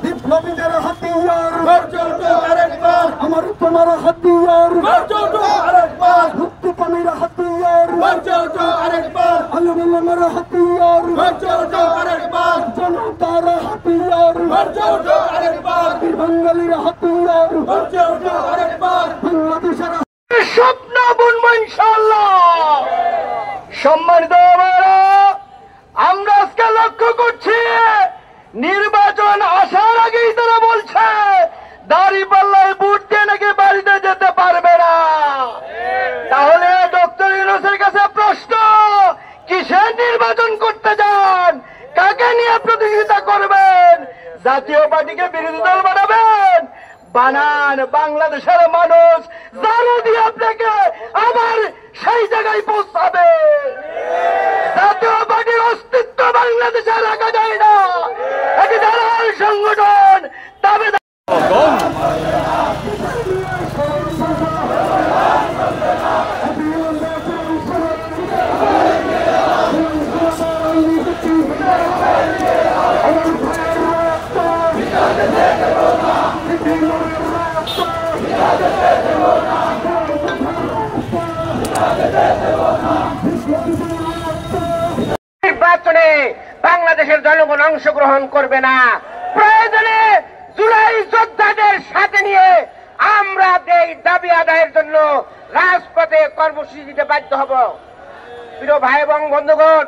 বিপ্লবীদের হাতিয়ার আমার তোমার হাতিয়ার মুক্তিকামীর হাতিয়ার আলমের হাতিয়ার জনতার হাতিয়ার বাঙালির হাতিয়ার বাংলাদেশের স্বপ্ন বুনবো ইনশাআল্লাহ। সম্মানিত আমরা আজকে লক্ষ্য করছি নির্বাচন আসার আগেই তারা বলছে দাঁড়িপাল্লায় ভোট দিয়ে নাকি বাড়িতে যেতে পারবে না। তাহলে ডক্টর ইউনূসের কাছে প্রশ্ন, কিসের নির্বাচন করতে চান? কাকে নিয়ে প্রতিযোগিতা করবেন? জাতীয় পার্টিকে বিরোধী দল বানাবেন? বানান, বাংলাদেশের মানুষ জানো দিয়ে আপনাকে আবার সেই জায়গায় পৌঁছাবে। জাতীয় পার্টির অস্তিত্ব বাংলাদেশে রাখা যায় না। একটি দালাল সংগঠন দাবিদার নির্বাচনে বাংলাদেশের জনগণ অংশগ্রহণ করবে না। প্রয়োজনে জুলাই যোদ্ধাদের সাথে নিয়ে আমরা এই দাবি আদায়ের জন্য রাজপথে কর্মসূচি দিতে বাধ্য হব। প্রিয় ভাই এবং বন্ধুগণ,